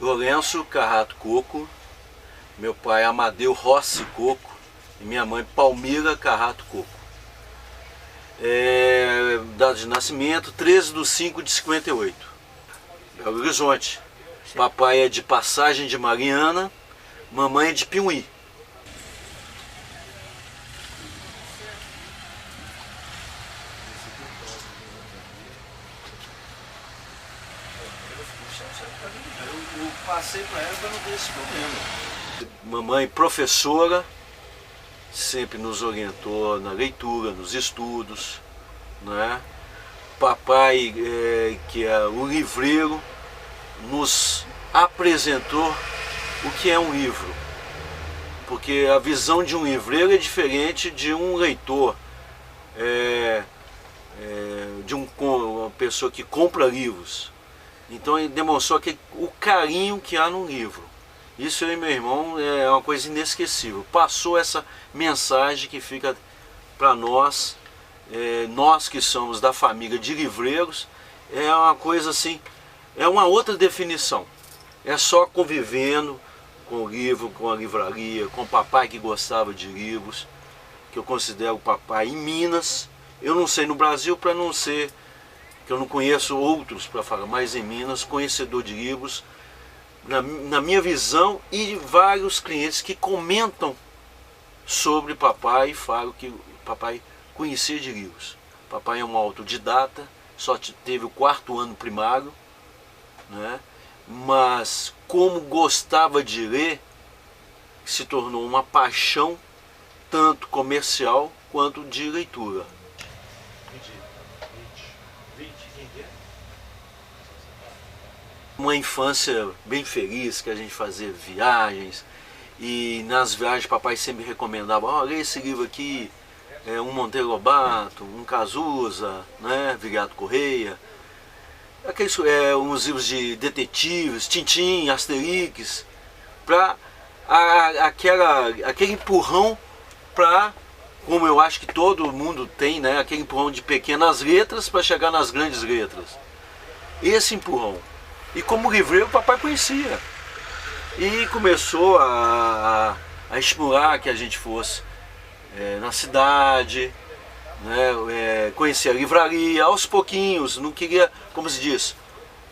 Lourenço Carrato Coco, meu pai Amadeu Rossi Coco e minha mãe Palmira Carrato Coco. Data de nascimento 13/5/58, Belo Horizonte. Papai é de Passagem de Mariana, mamãe é de Piuí. Eu passei para ela para não ter esse problema. Mamãe professora, sempre nos orientou na leitura, nos estudos, né? Papai, que é o livreiro, nos apresentou o que é um livro, porque a visão de um livreiro é diferente de um leitor, de uma pessoa que compra livros. Então ele demonstrou o carinho que há num livro. Isso, eu e meu irmão, é uma coisa inesquecível. Passou essa mensagem que fica para nós, nós que somos da família de livreiros, é uma coisa assim, é uma outra definição. É só convivendo com o livro, com a livraria, com o papai que gostava de livros, que eu considero o papai em Minas. Eu não sei no Brasil, para não ser, que eu não conheço outros para falar, mas em Minas, conhecedor de livros, na minha visão, e vários clientes que comentam sobre papai e falam que o papai conhecia de livros. Papai é um autodidata, só teve o 4º ano primário, né? Mas como gostava de ler, se tornou uma paixão tanto comercial quanto de leitura. Uma infância bem feliz, que a gente fazia viagens, e nas viagens papai sempre recomendava: lê esse livro aqui, um Monteiro Lobato, um Cazuza, né, Viriato Correia, aqueles, uns livros de detetives, Tintim, Asterix, para aquele empurrão para, como eu acho que todo mundo tem, né, aquele empurrão de pequenas letras para chegar nas grandes letras. Esse empurrão. E como livreiro, o papai conhecia. E começou a estimular que a gente fosse na cidade, né, conhecer a livraria, aos pouquinhos. Não queria, como se diz,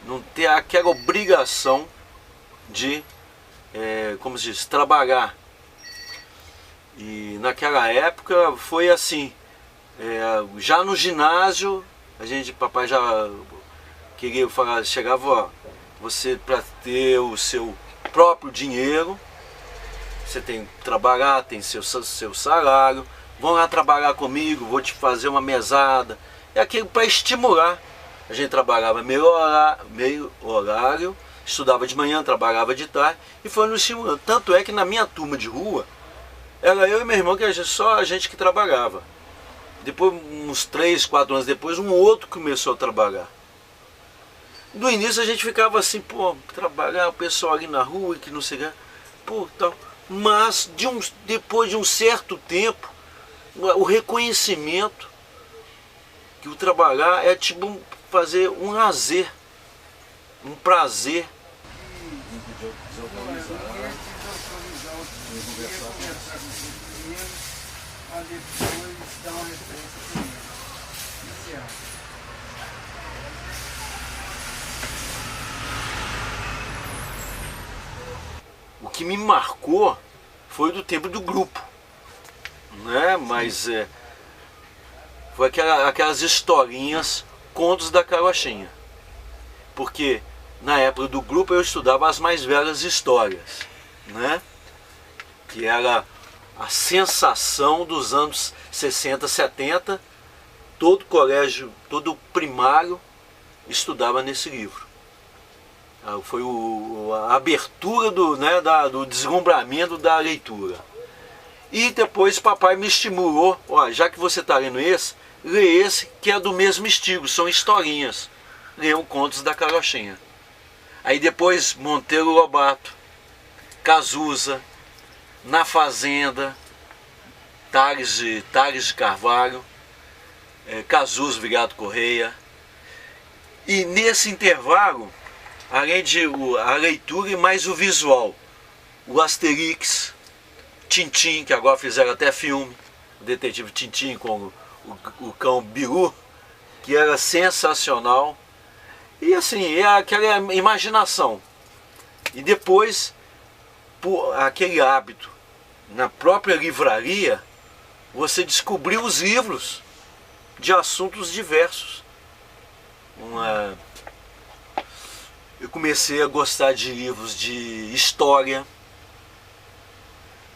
não ter aquela obrigação de, como se diz, trabalhar. E naquela época foi assim, já no ginásio, papai já queria falar, chegava, você, para ter o seu próprio dinheiro, você tem que trabalhar, tem seu salário, vão lá trabalhar comigo, vou te fazer uma mesada. É aquilo para estimular. A gente trabalhava meio horário, estudava de manhã, trabalhava de tarde, e foi nos estimulando. Tanto é que na minha turma de rua, era eu e meu irmão, que só a gente que trabalhava. Depois, uns 3, 4 anos depois, um outro começou a trabalhar. No início a gente ficava assim, pô, trabalhar o pessoal ali na rua e que não sei o que, pô, tal. Mas depois de um certo tempo, o reconhecimento que o trabalhar é tipo fazer um lazer, um prazer. O que me marcou foi do tempo do grupo, né? Mas foi aquelas historinhas, contos da carochinha. Porque na época do grupo eu estudava as mais velhas histórias, né? Que era a sensação dos anos 60, 70, todo colégio, todo primário estudava nesse livro. Foi a abertura do deslumbramento da leitura. E depois papai me estimulou: já que você está lendo esse, lê esse que é do mesmo estilo, são historinhas. Leiam contos da carochinha. Aí depois Monteiro Lobato, Cazuza, Na Fazenda, Tales de Carvalho, Cazuza, Viriato Correia. E nesse intervalo além de a leitura e mais o visual. O Asterix, Tintim, que agora fizeram até filme, o detetive Tintim com o cão Biru, que era sensacional. E assim, é aquela imaginação. E depois, por aquele hábito, na própria livraria, você descobriu os livros de assuntos diversos. Eu comecei a gostar de livros de história,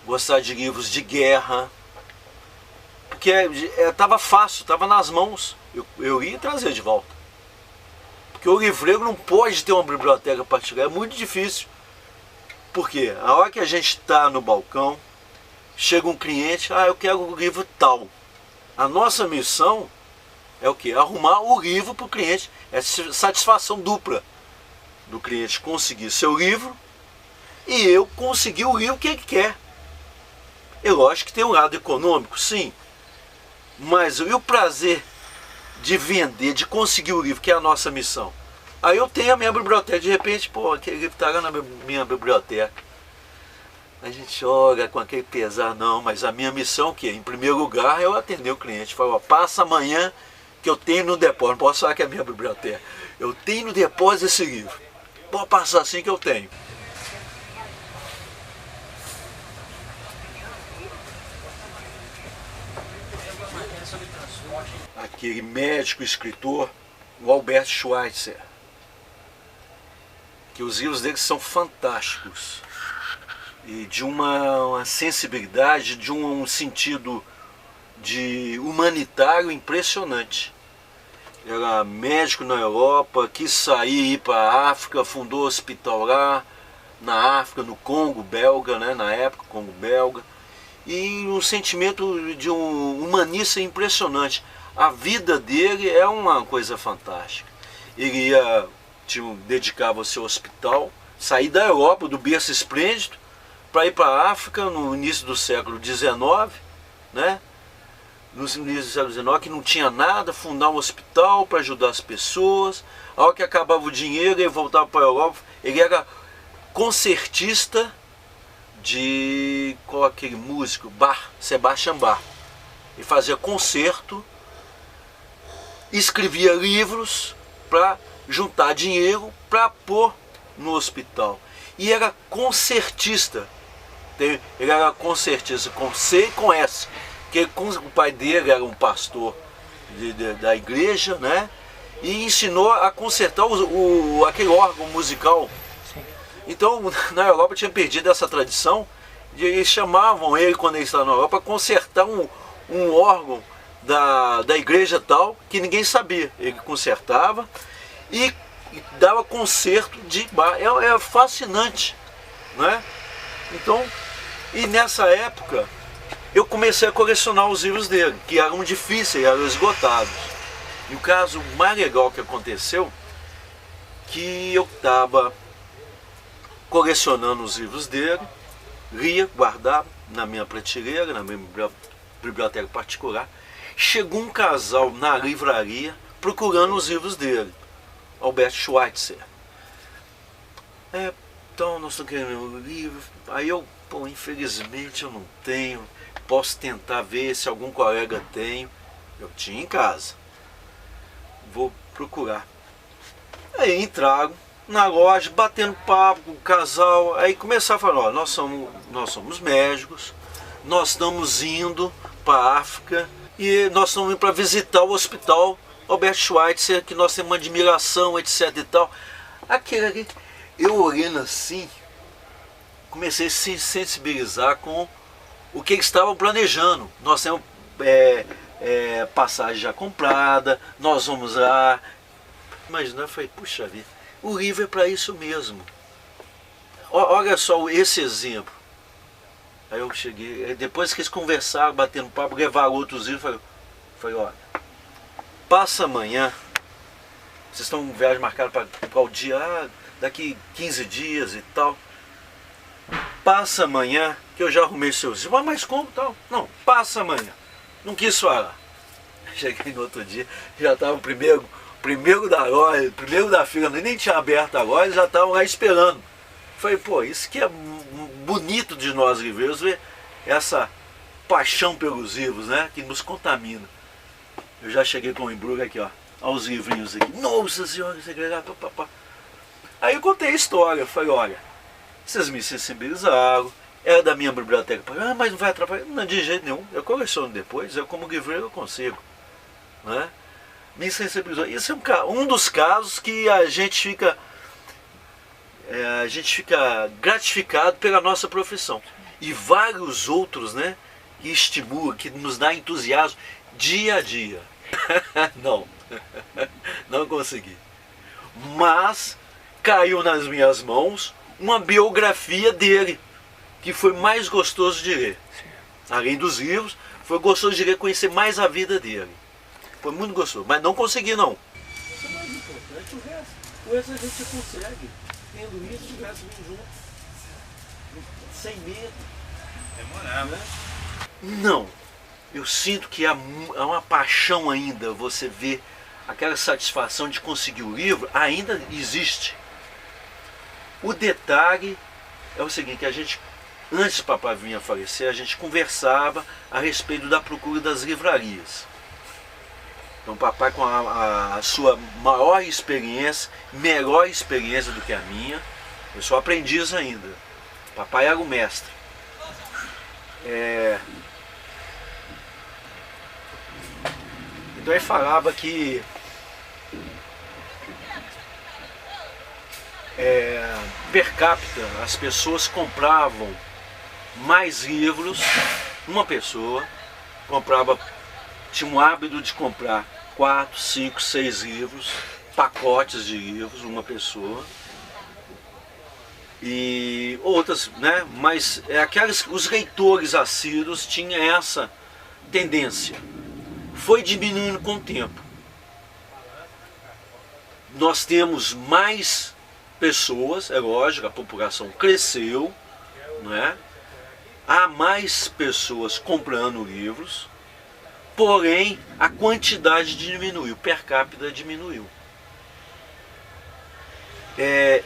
gostar de livros de guerra, porque estava fácil, estava nas mãos, eu ia trazer de volta. Porque o livreiro não pode ter uma biblioteca particular, é muito difícil. Porque a hora que a gente está no balcão, chega um cliente, eu quero o livro tal. A nossa missão é o quê? Arrumar o livro para o cliente. É satisfação dupla do cliente conseguir seu livro e eu conseguir o livro que ele quer. É lógico que tem um lado econômico, sim. Mas e o prazer de vender, de conseguir o livro, que é a nossa missão? Aí eu tenho a minha biblioteca, de repente, pô, aquele livro está lá na minha biblioteca. A gente olha com aquele pesar, não, mas a minha missão é o quê? Em primeiro lugar, é eu atender o cliente. Falo, passa amanhã que eu tenho no depósito, não posso falar que é a minha biblioteca. Eu tenho no depósito esse livro. Pode passar assim que eu tenho. Aquele médico escritor, o Albert Schweitzer, que os livros dele são fantásticos e de uma sensibilidade, de um sentido de humanitário impressionante. Era médico na Europa, quis sair, ir para a África, fundou hospital lá na África, no Congo belga, né, na época, Congo belga, e um sentimento de um humanista impressionante. A vida dele é uma coisa fantástica. Ele dedicava-se ao hospital, sair da Europa, do berço esplêndido, para ir para a África no início do século XIX, né? No início do século XIX, que não tinha nada, fundar um hospital para ajudar as pessoas. A hora que acabava o dinheiro, ele voltava para a Europa. Ele era concertista de qual aquele músico? Sebastian Bach. Ele fazia concerto, escrevia livros para juntar dinheiro para pôr no hospital. E era concertista. Ele era concertista com C e com S. Porque o pai dele era um pastor da igreja, né? E ensinou a consertar aquele órgão musical. Sim. Então, na Europa tinha perdido essa tradição. E eles chamavam ele, quando ele estava na Europa, para consertar um órgão da igreja tal, que ninguém sabia. Ele consertava e dava concerto de bar. É fascinante, né? Então, e nessa época, eu comecei a colecionar os livros dele, que eram difíceis, eram esgotados. E o caso mais legal que aconteceu, que eu estava colecionando os livros dele, lia, guardava na minha prateleira, na minha biblioteca particular. Chegou um casal na livraria procurando os livros dele, Albert Schweitzer. Então, nós estamos querendo um livro. Aí eu, infelizmente eu não tenho. Posso tentar ver se algum colega tem. Eu tinha em casa. Vou procurar. Aí entraram na loja, batendo papo com o casal. Aí começaram a falar, nós somos médicos, nós estamos indo para a África e nós estamos indo para visitar o hospital Albert Schweitzer, que nós temos uma admiração, etc e tal. Aquele ali, eu olhando assim, comecei a se sensibilizar com o que eles estavam planejando. Nós temos passagem já comprada, nós vamos lá. Imagina, eu falei, puxa vida, o livro é para isso mesmo. Olha só esse exemplo. Aí eu cheguei, depois que eles conversaram, batendo papo, levaram outros livros, falei, olha, passa amanhã, vocês estão com viagem marcada para o dia, daqui 15 dias e tal. Passa amanhã, que eu já arrumei seus livros. Mas como tal? Não, passa amanhã. Não quis falar. Cheguei no outro dia, já estava o primeiro primeiro da loja, primeiro da fila, nem tinha aberto a loja, já estavam lá esperando. Falei, pô, isso que é bonito de nós livreiros, ver essa paixão pelos livros, né, que nos contamina. Eu já cheguei com o embrulho aqui, ó, aos livrinhos aqui. Nossa senhora, papapá. Aí eu contei a história, falei, olha, vocês me sensibilizaram, era da minha biblioteca, mas não vai atrapalhar? Não, de jeito nenhum, eu coleciono depois, eu como livreiro eu consigo, né? Me sensibilizou. Isso é um dos casos que a gente fica gratificado pela nossa profissão. E vários outros, né, que estimulam, que nos dá entusiasmo dia a dia. Não consegui. Mas caiu nas minhas mãos uma biografia dele, que foi mais gostoso de ler. Além dos livros, foi gostoso de ler, conhecer mais a vida dele. Foi muito gostoso, mas não consegui não. Isso é mais importante, o resto a gente consegue. Tendo isso, o resto vem junto. Sem medo. Demorar, né? Não. Eu sinto que há uma paixão ainda, você vê aquela satisfação de conseguir o livro, ainda existe. O detalhe é o seguinte, a gente, antes do papai vir a falecer, a gente conversava a respeito da procura das livrarias. Então o papai, com a sua maior experiência, melhor experiência do que a minha, eu sou aprendiz ainda. O papai era o mestre. Então ele falava que per capita as pessoas compravam mais livros, uma pessoa comprava, tinha um hábito de comprar 4, 5, 6 livros, pacotes de livros, uma pessoa. E outras, né? Mas os leitores assíduos tinham essa tendência. Foi diminuindo com o tempo. Nós temos mais pessoas, é lógico, a população cresceu, né? Há mais pessoas comprando livros, porém a quantidade diminuiu, per capita diminuiu.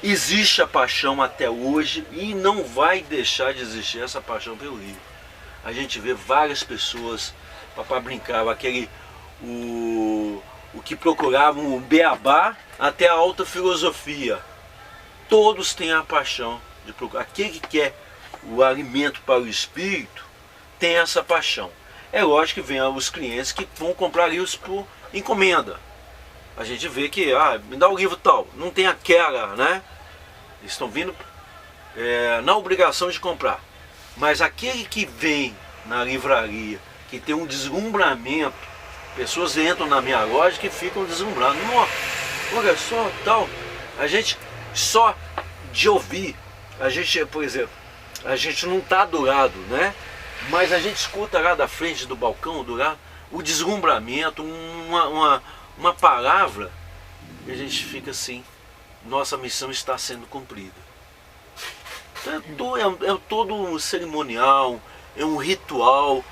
Existe a paixão até hoje e não vai deixar de existir essa paixão pelo livro. A gente vê várias pessoas, papai brincava, o que procuravam o beabá até a alta filosofia. Todos têm a paixão de procurar. Aquele que quer o alimento para o espírito tem essa paixão. É lógico que vem os clientes que vão comprar livros por encomenda. A gente vê que, me dá o livro tal, não tem aquela, né? Eles estão vindo na obrigação de comprar. Mas aquele que vem na livraria, que tem um deslumbramento, pessoas entram na minha loja que ficam deslumbradas. Olha só, tal, a gente só de ouvir, a gente, por exemplo, a gente não está do lado, né? Mas a gente escuta lá da frente do balcão, do lado, o deslumbramento, uma palavra, e a gente fica assim, nossa missão está sendo cumprida. Então é todo um cerimonial, é um ritual.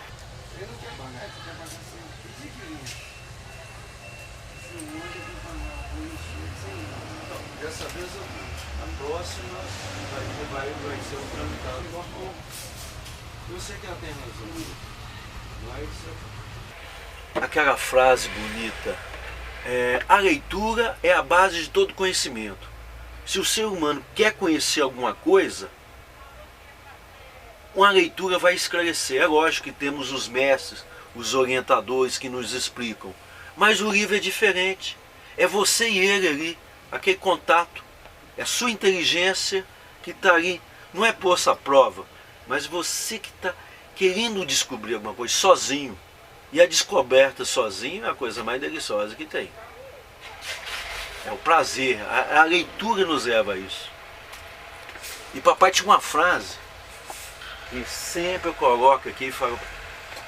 Dessa vez a próxima vai ser um tramitado normal. Eu sei que ela tem razão, mas aquela frase bonita, a leitura é a base de todo conhecimento. Se o ser humano quer conhecer alguma coisa, uma leitura vai esclarecer. É lógico que temos os mestres, os orientadores que nos explicam, mas o livro é diferente. É você e ele ali, aquele contato, é a sua inteligência que está ali, não é posto à prova, mas você que está querendo descobrir alguma coisa sozinho. E a descoberta sozinho é a coisa mais deliciosa que tem. É o prazer, a leitura nos leva a isso. E papai tinha uma frase que sempre eu coloco aqui e falo: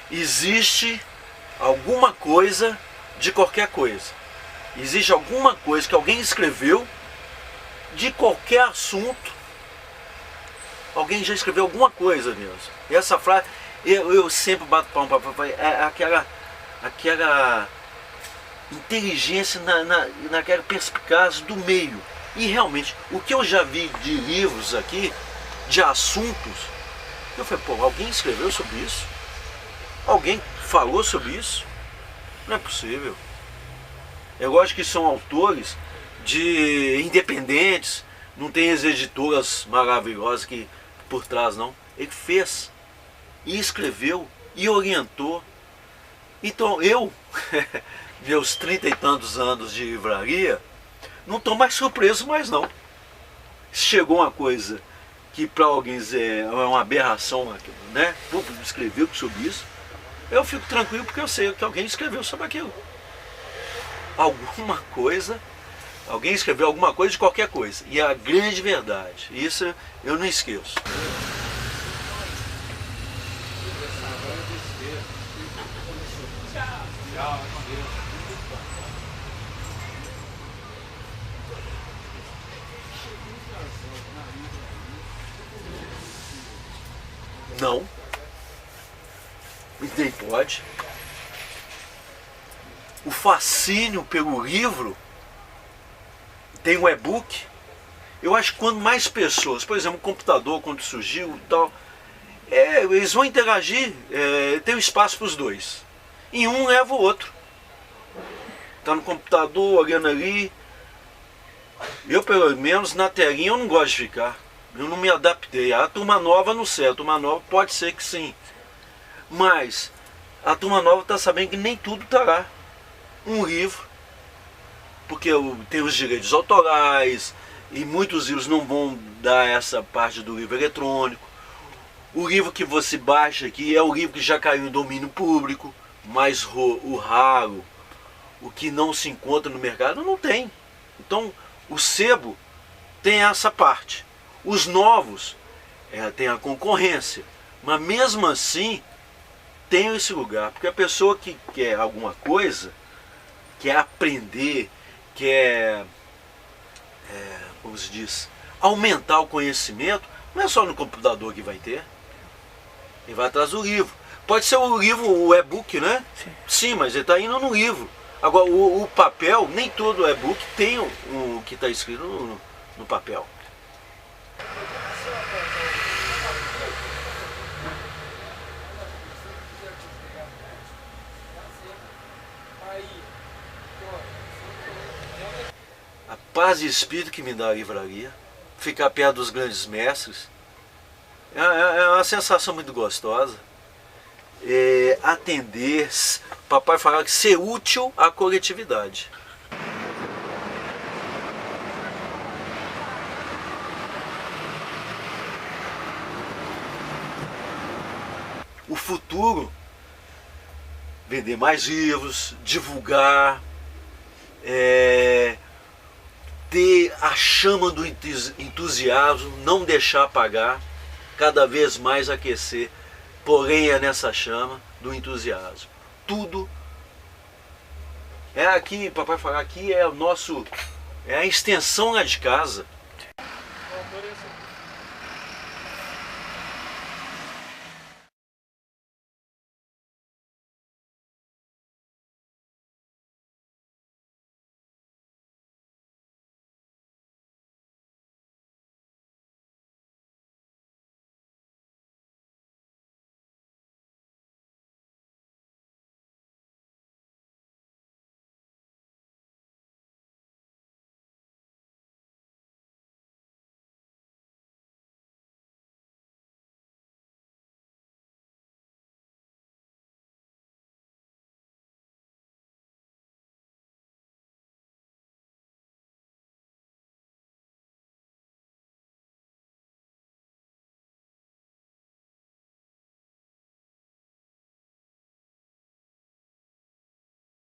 existe alguma coisa de qualquer coisa. Existe alguma coisa que alguém escreveu de qualquer assunto. Alguém já escreveu alguma coisa mesmo. E essa frase, eu sempre bato palma para papai, é aquela inteligência naquela perspicácia do meio. E realmente, o que eu já vi de livros aqui, de assuntos, eu falei, pô, alguém escreveu sobre isso? Alguém falou sobre isso? Não é possível. Eu acho que são autores de independentes, não tem as editoras maravilhosas que por trás não. Ele fez, e escreveu, e orientou. Então eu, meus 30 e tantos anos de livraria, não estou mais surpreso mais não. Chegou uma coisa que para alguém é uma aberração, né? Pô, escreveu sobre isso. Eu fico tranquilo porque eu sei que alguém escreveu sobre aquilo. Alguma coisa, alguém escreveu alguma coisa de qualquer coisa. E é a grande verdade. Isso eu não esqueço. Não. Nem pode. O fascínio pelo livro tem um e-book. Eu acho que quando mais pessoas, por exemplo, o computador, quando surgiu e tal, eles vão interagir, tem um espaço para os dois. E um leva o outro. Está no computador, olhando ali. Eu, pelo menos, na telinha eu não gosto de ficar. Eu não me adaptei. A turma nova não sei, a turma nova pode ser que sim. Mas a turma nova está sabendo que nem tudo está lá. Um livro, porque tem os direitos autorais, e muitos livros não vão dar essa parte do livro eletrônico. O livro que você baixa aqui é o livro que já caiu em domínio público, mas o raro, o que não se encontra no mercado, não tem. Então o sebo tem essa parte. Os novos tem a concorrência, mas mesmo assim tem esse lugar, porque a pessoa que quer alguma coisa, quer aprender, quer, como se diz, aumentar o conhecimento, não é só no computador que vai ter, ele vai atrás do livro. Pode ser o livro, o e-book, né? Sim, mas ele está indo no livro. Agora, o papel, nem todo e-book tem o que está escrito no papel. A paz de espírito que me dá a livraria, ficar perto dos grandes mestres, é uma sensação muito gostosa. Atender, papai falava que ser útil à coletividade. O futuro, vender mais livros, divulgar, ter a chama do entusiasmo, não deixar apagar, cada vez mais aquecer, porém é nessa chama do entusiasmo. Tudo aqui, papai falar, aqui é a extensão lá de casa.